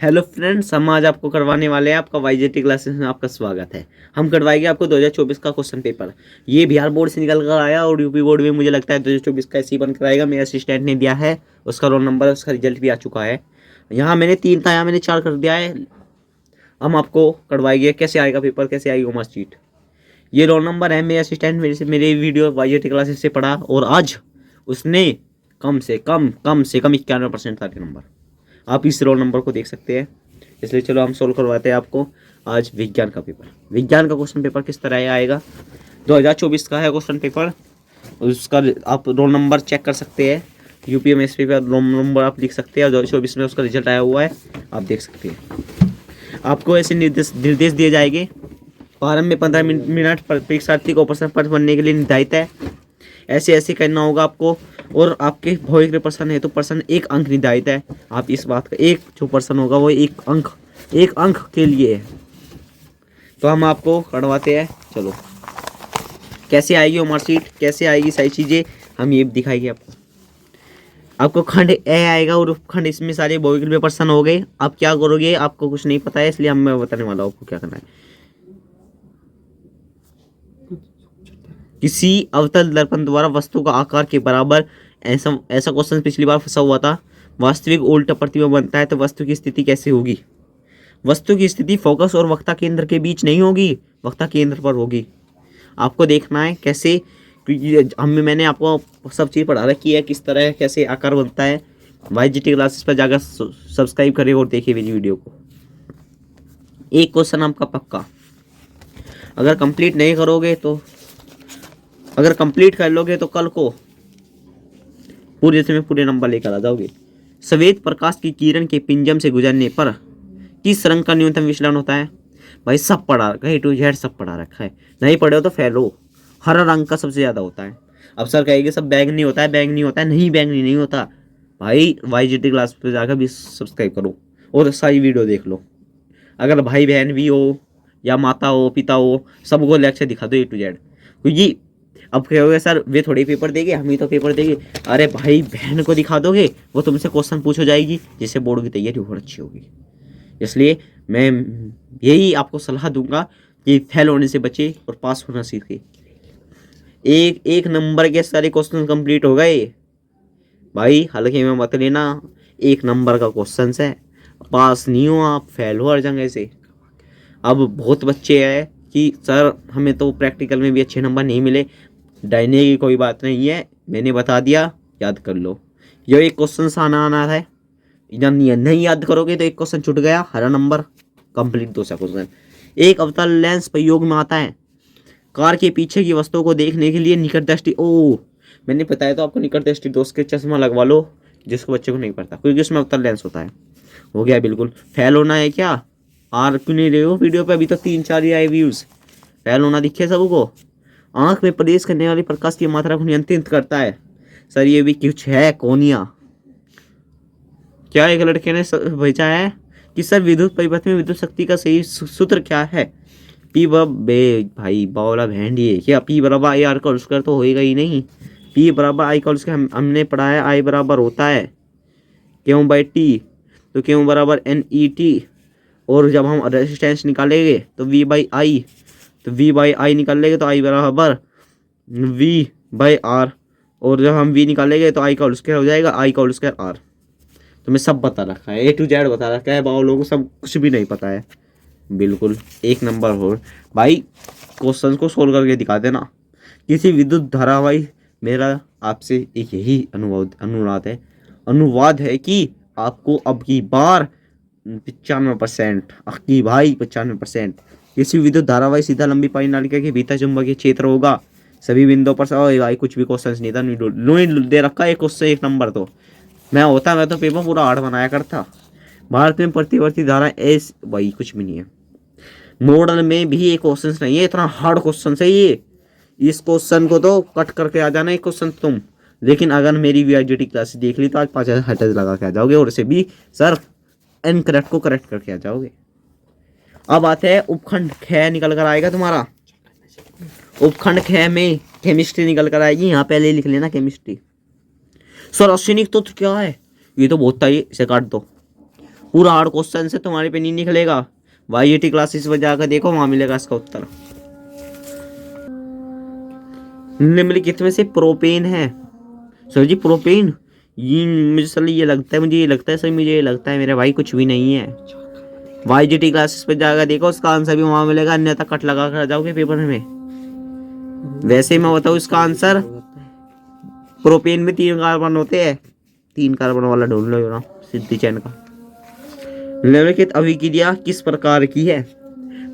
Hello friends, हम आज आपको करवाने वाले हैं आपका वाईजेटी क्लासेस में आपका स्वागत है। हम करवाएंगे आपको 2024 का क्वेश्चन पेपर। ये बिहार बोर्ड से निकल कर आया और यूपी बोर्ड में मुझे लगता है 2024 का ऐसे ही बन कर आएगा। मेरे असिस्टेंट ने दिया है, उसका रोल नंबर, उसका रिजल्ट भी आ चुका है। यहाँ मैंने 3 था, यहाँ मैंने 4 कर दिया है। हम आपको करवाएंगे कैसे आएगा पेपर, कैसे आएगी मार्कशीट। ये रोल नंबर है, मेरे असिस्टेंट मेरे वीडियो वाईजेटी क्लासेस से पढ़ा और आज उसने कम से कम 91% सारे नंबर आप इस रोल नंबर को देख सकते हैं। इसलिए चलो हम सोल्व करवाते हैं आपको आज विज्ञान का पेपर। विज्ञान का क्वेश्चन पेपर किस तरह आएगा, 2024 का है क्वेश्चन पेपर। उसका आप रोल नंबर चेक कर सकते हैं, यूपीएमएसपी पर रोल नंबर आप लिख सकते हैं और 2024 में उसका रिजल्ट आया हुआ है, आप देख सकते हैं। आपको ऐसे निर्देश दिए जाएंगे। प्रारंभ में 15 मिनट परीक्षार्थी को प्रश्न पत्र बनने के लिए निर्धारित है। ऐसे करना होगा आपको। और आपके भौतिक प्रश्न है तो प्रश्न 1 अंक निर्धारित है। आप इस बात का एक जो प्रश्न होगा वो 1 अंक के लिए है। तो हम आपको करवाते हैं। चलो कैसे आएगी वो मार्कशीट, कैसे आएगी सारी चीज़ें हम ये दिखाएंगे आपको खंड ए आएगा और उपखंड, इसमें सारे भौतिक के प्रश्न हो गए। आप क्या करोगे, आपको कुछ नहीं पता है, इसलिए मैं बताने वाला हूँ आपको क्या करना है। किसी अवतल दर्पण द्वारा वस्तु का आकार के बराबर, ऐसा क्वेश्चन पिछली बार फंसा हुआ था। वास्तविक उल्टा प्रतिबिंब बनता है तो वस्तु की स्थिति कैसे होगी। वस्तु की स्थिति फोकस और वक्ता केंद्र के बीच नहीं होगी, वक्ता केंद्र पर होगी। आपको देखना है कैसे, मैंने आपको सब चीज़ पढ़ा रखी है किस तरह कैसे आकार बनता है। वाईजीटी क्लासेस पर जाकर सब्सक्राइब करिए और देखिए मेरी वीडियो को। एक क्वेश्चन आपका पक्का, अगर कंप्लीट नहीं करोगे तो, अगर कंप्लीट कर लोगे तो कल को पूरे से में पूरे नंबर लेकर आ जाओगे। सफेद प्रकाश की किरण के पिंजम से गुजरने पर किस रंग का न्यूनतम विचलन होता है। भाई सब पढ़ा रखा है, A to Z सब पढ़ा रखा है। नहीं पढ़े हो तो फेल हो। हरा रंग का सबसे ज़्यादा होता है। अब सर कहेंगे सब बैंगनी होता है, बैंगनी होता है। नहीं, बैंगनी नहीं होता भाई। वाईजीटी क्लास पर जाकर भी सब्सक्राइब करो और सारी वीडियो देख लो। अगर भाई बहन भी हो या माता हो पिता हो, सबको लेक्चर दिखा दो A to Z। क्योंकि अब कहोगे सर वे थोड़ी पेपर देंगे, हम ही तो पेपर देंगे। अरे भाई बहन को दिखा दोगे, वो तुमसे क्वेश्चन पूछो जाएगी, जिससे बोर्ड की तैयारी और अच्छी होगी। इसलिए मैं यही आपको सलाह दूंगा कि फेल होने से बचे और पास होना सीखे। एक नंबर के सारे क्वेश्चन कंप्लीट हो गए भाई, हल्के में मत लेना। 1 नंबर का क्वेश्चन है, पास नहीं हो आप, फेल हो हर जगह से। अब बहुत बच्चे हैं कि सर हमें तो प्रैक्टिकल में भी अच्छे नंबर नहीं मिले। डरने की कोई बात नहीं है, मैंने बता दिया, याद कर लो। ये एक क्वेश्चन आना है, नहीं याद करोगे तो एक क्वेश्चन छूट गया, हरा नंबर कंप्लीट। दूसरा क्वेश्चन, एक अवतल लेंस प्रयोग में आता है। कार के पीछे की वस्तुओं को देखने के लिए निकट दृष्टि, मैंने बताया तो आपको निकट दृष्टि दोस्त के चश्मा लगवा लो, जिसको बच्चे को नहीं पड़ता, क्योंकि उसमें अवतल लेंस होता है। हो गया बिल्कुल। फेल होना है क्या, आर क्यों नहीं रहे हो वीडियो पे, अभी तो 3-4 ही आए व्यूज। फेल होना दिखे सबको। आंख में प्रवेश करने वाली प्रकाश की मात्रा को नियंत्रित करता है। सर ये भी कुछ है कोनिया। क्या एक लड़के ने भेजा है कि सर विद्युत परिपथ में विद्युत शक्ति का सही सूत्र क्या है। पी भाई बावला भेंडी है क्या, पी बराबर आई आर का स्क्वायर तो होएगा ही नहीं। पी बराबर आई का स्क्वायर हमने पढ़ा है, आई बराबर होता है क्यों बाई टी, तो क्यों बराबर NET। और जब हम रेजिस्टेंस निकालेंगे तो V बाई आई, तो V बाई आई निकालेंगे तो I बराबर V बाई R। और जब हम V निकालेंगे तो I का होल स्क्वायर हो जाएगा, I का होल स्क्वायर R। तो मैं सब बता रखा है, A to Z बता रखा है। बाबा लोगों को सब कुछ भी नहीं पता है बिल्कुल। 1 नंबर हो भाई, क्वेश्चन को सोल्व करके दिखा देना। किसी विद्युत धारावाही, मेरा आपसे एक यही अनुवाद है कि आपको अब की बार 95% अक्की भाई 95%। किसी विद्युत धारावाही सीधा लंबी पानी नालिका के भीतर चुंबकीय क्षेत्र होगा सभी बिंदुओं पर। भाई कुछ भी क्वेश्चन नहीं था, नहीं दे रखा है क्वेश्चन 1 नंबर। तो मैं तो पेपर पूरा 8 बनाया करता। भारत में प्रतिवर्ती धारा एस, भाई कुछ भी नहीं है। मॉडल में भी एक क्वेश्चन नहीं है, इतना हार्ड क्वेश्चन है ये। इस क्वेश्चन को तो कट करके आ जाना एक क्वेश्चन तुम। लेकिन अगर मेरी वाईजीटी क्लास देख ली तो आज 5000 हटज लगा के आ जाओगे और इसे भी सर इनकरेक्ट को करेक्ट करके आ जाओगे। अब आते हैं उपखंड ख निकल कर आएगा तुम्हारा। उपखंड ख में केमिस्ट्री निकल कर आएगी, यहाँ पहले लिख लेना केमिस्ट्री। सर रासायनिक तत्व क्या है, ये तो बहुत था, इसे काट दो। पूरा हार्ड क्वेश्चन से तुम्हारे पे नहीं निकलेगा। वाईजीटी क्लासेस पर जाकर देखो, वहां मिलेगा इसका उत्तर। निम्नलिखित में से प्रोपेन है। सर जी प्रोपेन, ये मुझे सर ये लगता है, मुझे ये लगता है सर, मुझे ये लगता है मेरे भाई कुछ भी नहीं है। वाईजीटी क्लासेस पे जाकर देखो, उसका आंसर भी वहां मिलेगा, अन्यथा कट लगा कर जाओगे पेपर में। वैसे मैं बताऊँ इसका आंसर, प्रोपेन में 3 कार्बन होते हैं, 3 कार्बन वाला ढूंढ लो ना सिद्धि चैन का। निम्नलिखित अभिक्रिया किस प्रकार की है।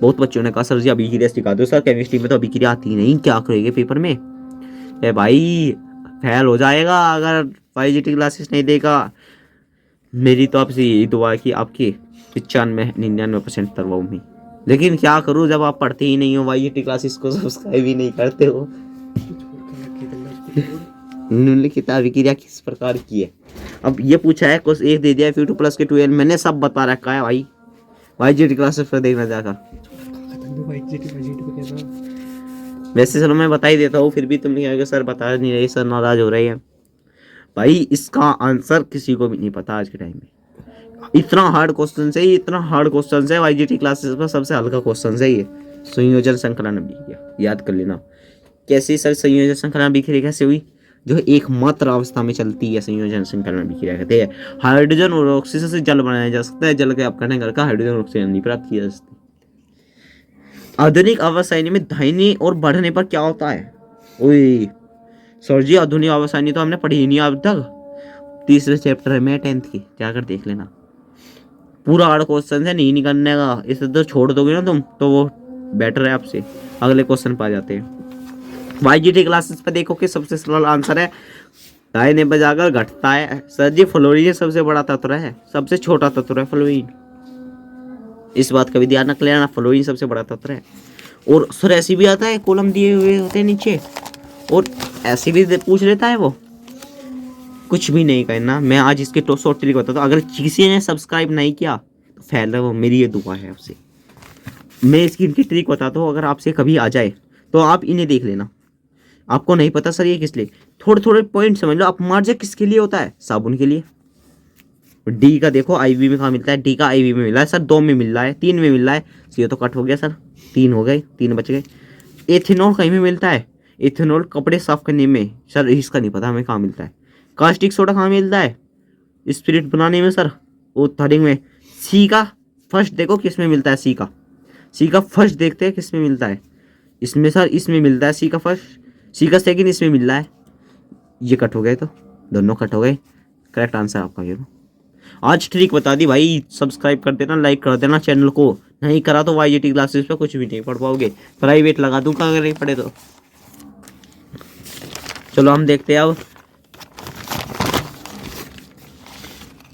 बहुत बच्चों ने कहा सर जी अभिक्रिया सिखा दो सर, केमिस्ट्री में तो अभिक्रिया आती नहीं, क्या करेंगे पेपर में। ए भाई फेल हो जाएगा अगर वाईजीटी क्लासेस नहीं देगा। मेरी तो आपसे यही दुआ है कि आपकी 95-99% करवाऊँ। लेकिन क्या करूँ, जब आप पढ़ते ही नहीं हो, वाईजीटी क्लासेस को सब्सक्राइब ही नहीं करते हो। निम्नलिखित अभिक्रिया किस प्रकार की है। अब ये पूछा है कुछ एक दे दिया है Fe2 प्लस के 12, मैंने सब बता रखा है भाई, वाईजीटी क्लासेस पर देखना जाकर। वैसे चलो मैं बता ही देता हूँ, फिर भी तुम कहोगे सर बता नहीं रहे, सर नाराज हो रहे हैं। भाई इसका आंसर किसी को भी नहीं पता आज के टाइम में। इतना हार्ड क्वेश्चन है, इतना हार्ड क्वेश्चन है वाईजीटी क्लासेस पर, सबसे हल्का क्वेश्चन है ये। संयोजन श्रृंखला अभिक्रिया याद कर लेना। कैसी सर संयोजन श्रृंखला अभिक्रिया कैसे हुई, जो एकमात्र अवस्था में चलती है संयोजन श्रृंखला अभिक्रिया कहते हैं। हाइड्रोजन और ऑक्सीजन से जल बनाया जा सकता है, जल के अपकरण करके हाइड्रोजन और ऑक्सीजन नहीं प्राप्त किया जा सकता। आधुनिक आवासायनी में दाहिने और बढ़ने पर क्या होता है। ओए सर जी आधुनिक आवासायनी तो हमने पढ़ी ही नहीं अब तक, 3रे चैप्टर में 10th की, जाकर देख लेना। पूरा हार्ड क्वेश्चन है, नहीं निकलने का, इसे तो छोड़ दोगे ना तुम तो वो बेटर है आपसे, अगले क्वेश्चन पर आ जाते हैं। वाईजीटी क्लासेस पे देखो कि सबसे सरल आंसर है दाहिने पर जाकर घटता है। सर जी फ्लोरीन सबसे बड़ा तत्व है, सबसे छोटा तत्व है फ्लोरीन, इस बात का भी ध्यान रख लेना, फ्लोरीन सबसे बड़ा तत्व है। और सर ऐसी भी आता है, कॉलम दिए हुए होते हैं नीचे, और ऐसे भी पूछ लेता है वो। कुछ भी नहीं करना, मैं आज इसके शॉर्ट ट्रिक बताता हूँ। अगर किसी ने सब्सक्राइब नहीं किया तो फैल है वो, मेरी ये दुआ है आपसे। मैं इसकी इनकी ट्रिक बताता हूँ, अगर आपसे कभी आ जाए तो आप इन्हें देख लेना। आपको नहीं पता सर ये किस लिए, थोड़े थोड़े पॉइंट समझ लो। अपमार्जक किसके लिए होता है, साबुन के लिए। डी का देखो आईवी में कहाँ मिलता है, डी का आईवी में मिला है सर, 2 में मिल रहा है, 3 में मिल रहा है, ये तो कट हो गया सर, 3 हो गए, 3 बच गए। एथेनॉल कहीं में मिलता है, एथेनॉल कपड़े साफ करने में, सर इसका नहीं पता हमें कहाँ मिलता है। कास्टिक सोडा कहाँ मिलता है, स्पिरिट बनाने में सर, वो थर्डिंग में। सी का फर्स्ट देखो किस में मिलता है, सी का फर्स्ट देखते हैं किस में मिलता है, इसमें सर, इसमें मिलता है सी का फर्स्ट, सी का सेकंड इसमें मिल रहा है। ये कट हो गए, तो दोनों कट हो गए, करेक्ट आंसर आपका ये। आज ट्रिक बता दी भाई, सब्सक्राइब कर देना, लाइक कर देना चैनल को, नहीं करा तो वाईजीटी क्लासेस पे कुछ भी नहीं पढ़ पाओगे, प्राइवेट लगा दूंगा अगर नहीं पढ़े तो। चलो हम देखते हैं अब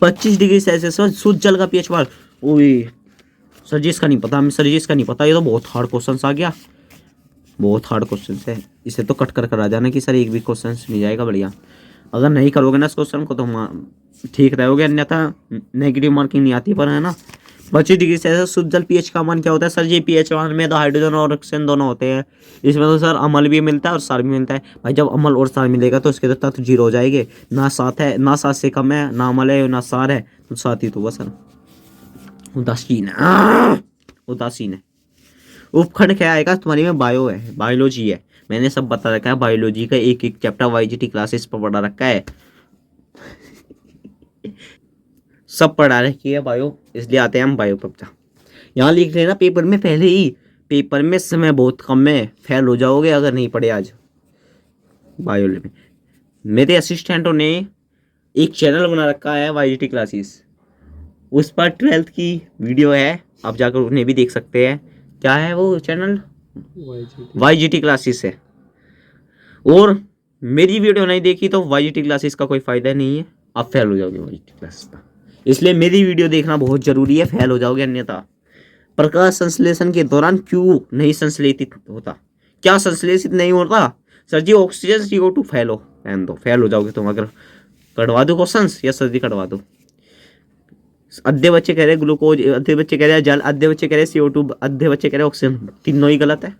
25 डिग्री सेल्सियस पर शुद्ध जल का पीएच मान। ओए सर जी इसका नहीं पता, सर जी इसका नहीं पता, ये तो बहुत हार्ड क्वेश्चन आ गया, बहुत हार्ड क्वेश्चन है, इसे तो कट कर आ जाना कि सर एक भी क्वेश्चन मिल जाएगा बढ़िया। अगर नहीं करोगे ना इस क्वेश्चन को तो ठीक रहोगे, अन्यथा नेगेटिव मार्किंग नहीं आती, पर है ना। 25 डिग्री सेल्सियस शुद्ध जल पीएच का मान क्या होता है। सर जी पीएच मान में तो हाइड्रोजन और ऑक्सीजन दोनों होते हैं, इसमें तो सर अम्ल भी मिलता है और सार भी मिलता है। भाई जब अम्ल और सार मिलेगा तो इसके तो तत्व 0 हो जाएंगे, ना 7 है, ना 7 से कम है, ना अम्ल है ना सार है, तो 7 ही तो बस सर उदासीन है, उदासीन है। उपखंड क्या आएगा तुम्हारी में, बायो है, बायोलॉजी है, मैंने सब बता रखा है, बायोलॉजी का एक एक चैप्टर वाईजीटी क्लासेस पर पढ़ा रखा है, सब पढ़ा रखी है बायो, इसलिए आते हैं हम बायो पर। यहाँ लिख लेना पेपर में पहले ही, पेपर में समय बहुत कम है, फेल हो जाओगे अगर नहीं पढ़े आज बायो में। मेरे असिस्टेंटों ने एक चैनल बना रखा है वाईजीटी क्लासेस, उस पर 12th की वीडियो है, आप जाकर उन्हें भी देख सकते हैं। क्या है वो चैनल, वाईजीटी क्लासेस है। और मेरी वीडियो नहीं देखी तो वाईजीटी क्लासेस का कोई फायदा नहीं है, आप फेल हो जाओगे वाईजीटी क्लासेस पर, इसलिए मेरी वीडियो देखना बहुत जरूरी है, फेल हो जाओगे अन्यथा। प्रकाश संश्लेषण के दौरान क्यों नहीं संश्लेषित होता, क्या संश्लेषित नहीं होता। सर जी ऑक्सीजन CO2 फेल हो जाओगे तुम, अगर कटवा दो क्वेश्चन या सर जी कटवा दो। आधे बच्चे कह रहे ग्लूकोज, आधे बच्चे कह रहे जल, आधे बच्चे कह रहे CO2, आधे बच्चे कह रहे ऑक्सीजन, तीनों ही गलत है,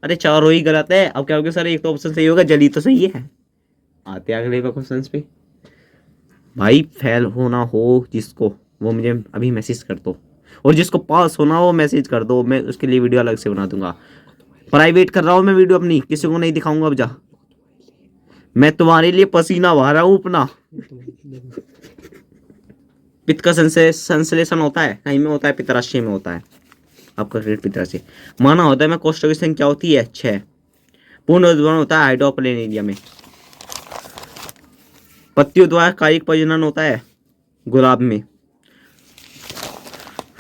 अरे चारों ही गलत है। अब क्या होगा सर, एक तो ऑप्शन सही होगा, जल ही तो सही है। आते अगले क्वेश्चन पे। भाई फेल होना हो जिसको, वो मुझे अभी मैसेज कर दो, और जिसको पास होना हो वो मैसेज कर दो, मैं उसके लिए वीडियो अलग से बना दूंगा। प्राइवेट कर रहा हूँ मैं वीडियो अपनी, किसी को नहीं दिखाऊंगा। अब जा, मैं तुम्हारे लिए पसीना बहा रहा हूँ अपना। पित्त का संश्लेषण होता है, कहीं में होता है, पित्ताशय में होता है, आपका पेट पित्ताशय माना होता है। मैं कोष्ठक की संख्या होती है 6। पूर्ण उद्गमन होता है हाइड्रोप्लेन एरिया में। पत्तियों द्वारा कायिक प्रजनन होता है गुलाब में।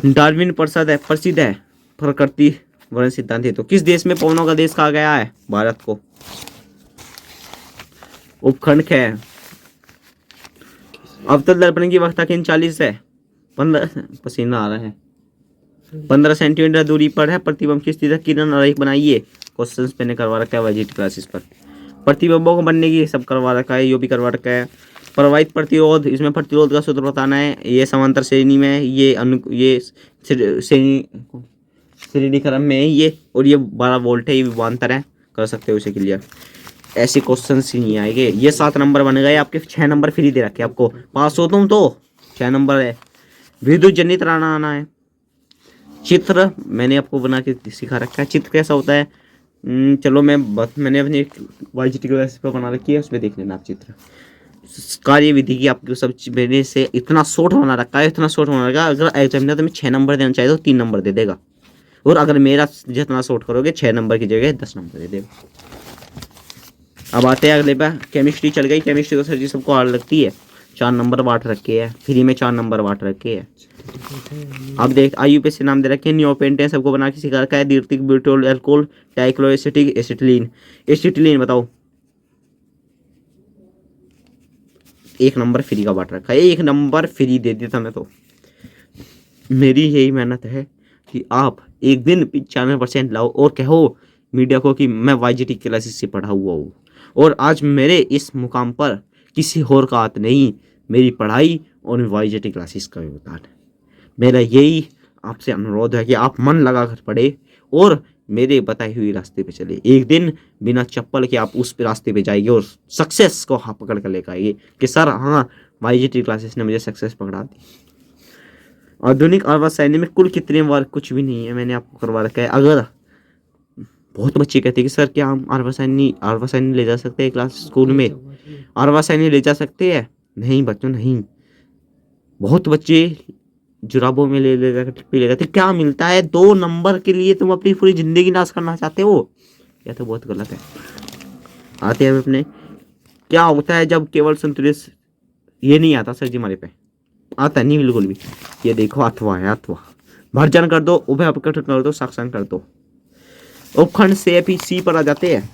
डार्विन प्रसिद्ध है प्रकृति वर्ण सिद्धांत है। तो किस देश में पवनों का देश कहा गया है? भारत को। उपखंड है। अवतल दर्पण की वक्रता किन 40 है? 15 पसीना आ रहा है। 15 सेंटीमीटर दूरी पर है। प्रतिबिंब की स्थिति किरण आरेख बनाइए। क्वेश्चन मैंने करवा रखा है वाईजीटी क्लासेस पर। प्रतिबिंबों को बनने की सब करवा रखा है, यो भी करवा रखा है। प्रवाहित प्रतिरोध, इसमें प्रतिरोध का सूत्र बताना है। ये समांतर श्रेणी में, ये श्रेणी क्रम में है ये, और ये 12 वोल्ट है, ये विभवांतर है। कर सकते हो इसे क्लियर। ऐसे क्वेश्चन ही नहीं आएंगे। ये 7 नंबर बन गए आपके, 6 नंबर फ्री दे रखे आपको। पास हो तुम तो 6 नंबर है। विद्युत जनित राणा आना है। चित्र मैंने आपको बना के सिखा रखा है। चित्र कैसा होता है चलो मैंने अपनी वाईजीटी क्लास पर बना रखी है, उसमें देख लेना आप चित्र। कार्य विधि की आपको सब मेरे से इतना शॉर्ट बना रखा है, इतना शॉर्ट बना रखा है। अगर एग्जामिनर तुम्हें 6 नंबर देना चाहिए तो 3 नंबर दे देगा, और अगर मेरा जितना शॉर्ट करोगे 6 नंबर की जगह 10 नंबर दे देगा। अब आते हैं अगले पे। केमिस्ट्री चल गई। केमिस्ट्री तो सर जी सबको हार्ड लगती है। 4 नंबर बांट रखे हैं फ्री में, 4 नंबर बांट रखे हैं। अब देख IUPAC नाम दे रखे हैं। नियोपेंटेन सबको बना के सिखा रखा है। द्वितीयक ब्यूटाइल अल्कोहल, डाइक्लोरोएसिटिक एसिटिलीन। एसिटिलीन बताओ। 1 नंबर फ्री का बांट रखा है। 1 नंबर फ्री दे दिया था मैं तो। मेरी यही मेहनत है कि आप एक दिन 95% लाओ और कहो मीडिया को कि मैं वाईजीटी क्लासेस से पढ़ा हुआ हूँ। और आज मेरे इस मुकाम पर किसी और का हाथ नहीं, मेरी पढ़ाई और वाईजीटी क्लासेस का योगदान है। मेरा यही आपसे अनुरोध है कि आप मन लगा कर पढ़े और मेरे बताई हुई रास्ते पे चले। एक दिन बिना चप्पल के आप उस रास्ते पे जाएंगे और सक्सेस को हाथ पकड़ कर लेकर आएंगे कि सर हाँ, वाईजीटी क्लासेस ने मुझे सक्सेस पकड़ा दी। आधुनिक अर्वासैनी में कुल कितने वर्ग? कुछ भी नहीं है, मैंने आपको करवा रखा है। अगर बहुत बच्चे कहते हैं कि सर क्या हम अर्वासैनी ले जा सकते हैं क्लास स्कूल में? अर्वासैनी ले जा सकते हैं? नहीं बच्चों नहीं। बहुत बच्चे जुराबों में ले जाते। क्या मिलता है 2 नंबर के लिए? तुम अपनी पूरी जिंदगी नाश करना चाहते हो? यह तो बहुत गलत है। आते हैं अपने। क्या होता है जब केवल संतुलित? ये नहीं आता सर जी हमारे पे, आता नहीं बिल्कुल भी। ये देखो अथवा है, अथवा। भर्जन कर दो, उभय अपकट कर दो, साक्षांग कर दो। उपखंड से सी पर आ जाते हैं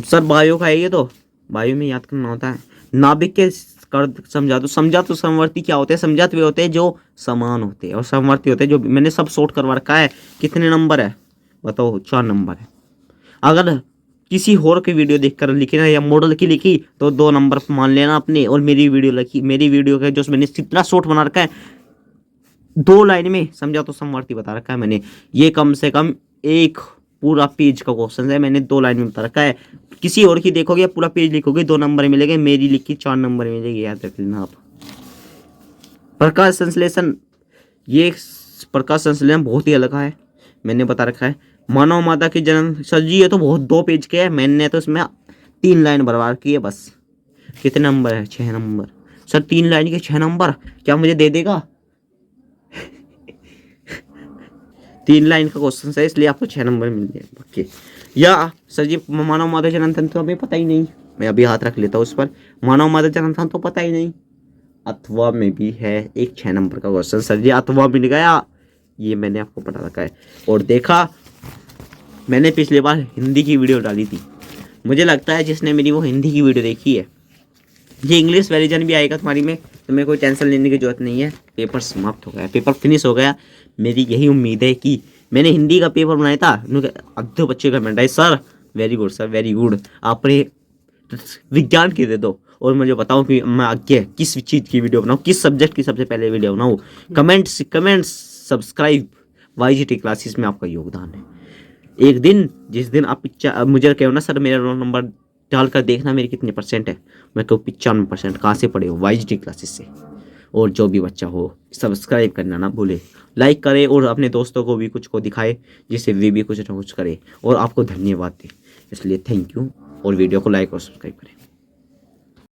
सर। वायु का है ये, तो वायु में याद करना होता है। नाभिक के समझा तो समवर्ती क्या होते हैं? समझात वे होते हैं जो समान होते हैं, और समवर्ती होते हैं जो, मैंने सब शॉर्ट करवा रखा है। कितने नंबर है बताओ? 4 नंबर है। अगर किसी और की वीडियो देखकर लिखी ना, या मॉडल की लिखी, तो 2 नंबर मान लेना अपने। और मेरी वीडियो लिखी, मेरी वीडियो का जो मैंने कितना शॉर्ट बना रखा है, 2 लाइन में समझा तो समवर्ती बता रखा है मैंने। ये कम से कम एक पूरा पेज का क्वेश्चन है, मैंने 2 लाइन में बता रखा है। किसी और की देखोगे पूरा पेज लिखोगे 2 नंबर मिलेंगे, मेरी लिखी 4 नंबर मिलेगी, याद रख लेना आप। प्रकाश संश्लेषण, ये प्रकाश संश्लेषण बहुत ही अलग है, मैंने बता रखा है। मानव माता की जन्म, सर जी ये तो बहुत 2 पेज के है, मैंने तो इसमें 3 लाइन बर्बाद रखी है बस। कितने नंबर है? 6 नंबर। सर 3 लाइन के 6 नंबर क्या मुझे दे देगा? 3 लाइन का क्वेश्चन है, इसलिए आपको 6 नंबर मिल गए पक्के। या सर जी मानव माता जन्म तंत्र तो हमें पता ही नहीं, मैं अभी हाथ रख लेता हूँ उस पर। मानव माता जन्म तंत्र तो पता ही नहीं। अथवा में भी है एक 6 नंबर का क्वेश्चन, सर जी अथवा मिल गया, ये मैंने आपको पढ़ा रखा है। और देखा, मैंने पिछले बार हिंदी की वीडियो डाली थी, मुझे लगता है जिसने मेरी वो हिंदी की वीडियो देखी है, ये इंग्लिश वर्जन भी आएगा तुम्हारी में, तुम्हें कोई टेंशन लेने की जरूरत नहीं है। पेपर समाप्त हो गया, पेपर फिनिश हो गया। मेरी यही उम्मीद है कि मैंने हिंदी का पेपर बनाया था, अद्धे बच्चे कमेंट आए sir very good sir very good, आपने विज्ञान की दे दो और मुझे बताओ कि मैं आगे किस चीज़ की वीडियो बनाऊँ, किस सब्जेक्ट की सबसे पहले वीडियो बनाऊँ। कमेंट्स सब्सक्राइब, वाईजीटी क्लासेस में आपका योगदान है। एक दिन जिस दिन आप मुझे कहो ना सर मेरा रोल नंबर डालकर देखना मेरे कितने % है, मैं कहूँ 95%। कहाँ से पढ़े हो? वाईजीटी क्लासेस से। और जो भी बच्चा हो सब्सक्राइब करना ना भूले, लाइक करे और अपने दोस्तों को भी कुछ को दिखाए जिससे वे भी कुछ ना कुछ करे और आपको धन्यवाद दे। इसलिए थैंक यू और वीडियो को लाइक और सब्सक्राइब करें।